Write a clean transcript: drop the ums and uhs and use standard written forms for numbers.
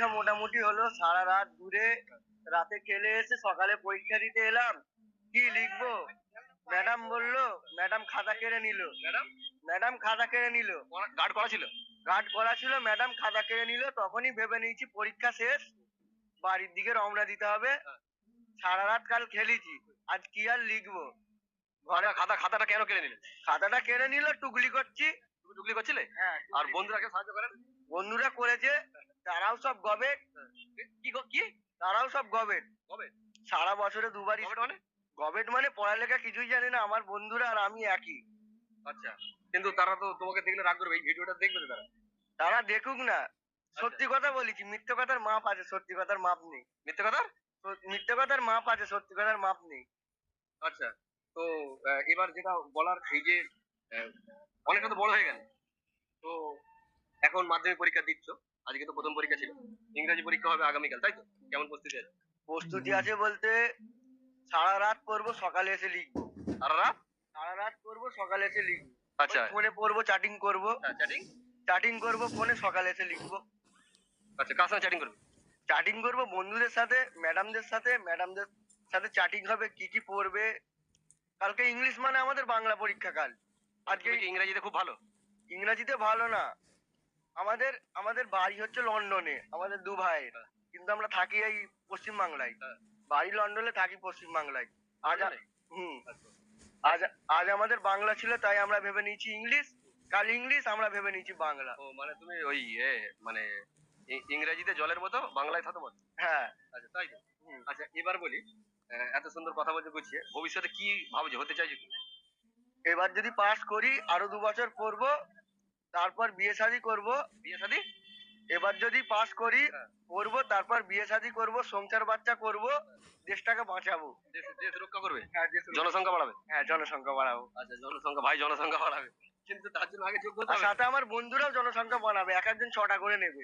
পরীক্ষা মোটামুটি হলো, সারা রাত ঘুরে রাতে খেলে এসে সকালে পরীক্ষা দিতে এলাম। কি লিখবো? ম্যাডাম বললো, ম্যাডাম খাতা কেড়ে নিল। ম্যাডাম খাতা কেড়ে নিল। গার্ড করা ছিল? গার্ড করা ছিল, ম্যাডাম খাতা কেড়ে নিল। তখনই ভেবে নিয়েছি পরীক্ষা শেষ, বাড়ির দিকে রওনা দিতে হবে। সারা রাত কাল খেলেছি, আজ কি আর লিখবো? ঘরে খাতাটা কেন কেড়ে নিলেন? খাতাটা কেড়ে নিল, টুকলি করছি। তুমি টুকলি করছিলে? হ্যাঁ। আর বন্ধুরা কেউ সাহায্য করেন? বন্ধুরা করেছে, তারাও সব গবেট। কি? তারাও সব গবেট। কবে? সারা বছরে দুবার গবেট মানে? গবেট মানে পড়ালেখা কিছুই জানে না। আমার বন্ধুরা আর আমি একই। আচ্ছা, কিন্তু তারা তো তোমাকে দেখলে রাগ করবে, এই ভিডিওটা দেখবে তো তারা। তারা দেখুক না। সত্যি কথা বলেছি, মিথ্যে কথার মাপ আছে, সত্যি কথার মাপ নেই। মিথ্যে কথা? মিথ্যে কথার মাপ আছে, সত্যি কথার মাপ নেই। আচ্ছা, তো এবার যেটা বলার, এই যে আহ, অনেকটা তো বড় হয়ে গেল, তো এখন মাধ্যমিক পরীক্ষা দিচ্ছ, আজকে তো প্রথম পরীক্ষা ছিল, ইংরেজি পরীক্ষা হবে আগামীকাল, তাই তো? কেমন প্রস্তুতি আছে? প্রস্তুতি আছে বলতে, সারা রাত পড়বো, সকালে এসে লিখবো। সারা রাত? সারা রাত পড়বো, সকালে এসে লিখবো। আচ্ছা। ফোনে পড়বো, চ্যাটিং করবো। চ্যাটিং? চ্যাটিং করবো ফোনে, সকালে এসে লিখবো। আচ্ছা, কার সঙ্গে চ্যাটিং করবে? চ্যাটিং করবো বন্ধুদের সাথে, ম্যাডামদের সাথে। ম্যাডামদের সাথে চ্যাটিং হবে, কি কি পড়বে। কালকে ইংলিশ মানে আমাদের বাংলা পরীক্ষা কাল। আজকে তুমি কি ইংরেজিতে খুব ভালো? ইংরেজিতে ভালো না। আমাদের আমাদের বাড়ি হচ্ছে লন্ডনে, আমাদের দু ভাইয়ের। কিন্তু আমরা থাকি এই পশ্চিম বাংলায়। বাড়ি লন্ডনে, থাকি পশ্চিম বাংলায়। আজ লন্ডনে? হুম। আচ্ছা। আজ আজ আমাদের বাংলা ছিল, তাই আমরা ভেবে নিয়েছি ইংলিশ। কাল ইংলিশ, আমরা ভেবে নিয়েছি বাংলা। ও মানে তুমি ওই মানে ইংরেজিতে জলের মতো, বাংলায় থতমত। হ্যাঁ। আচ্ছা, তাই তো? হুম। আচ্ছা, এবার বলি, এত সুন্দর কথা বলতে গুছিয়ে, ভবিষ্যতে কি ভাবছো, হতে চাইছো কি? এবার যদি পাস করি, আরো 2 বছর পড়বো, তারপর বিয়ে শাদী করবো। বিয়ে শাদী? এবার যদি পাস করি, হ্যাঁ। পড়বো, তারপর বিয়ে শাদী করবো, সংসার বাচ্চা করবো, দেশটাকে বাঁচাবো। দেশ রক্ষা করবে? হ্যাঁ, জনসংখ্যা বাড়াবে? হ্যাঁ, জনসংখ্যা বাড়াবো। আচ্ছা, জনসংখ্যা বাড়াবে, কিন্তু তার জন্য আগে যোগ্যতা আর হবে। সাথে আমার বন্ধুরাও জনসংখ্যা বাড়াবে, এক একজন 6টা করে নেবে।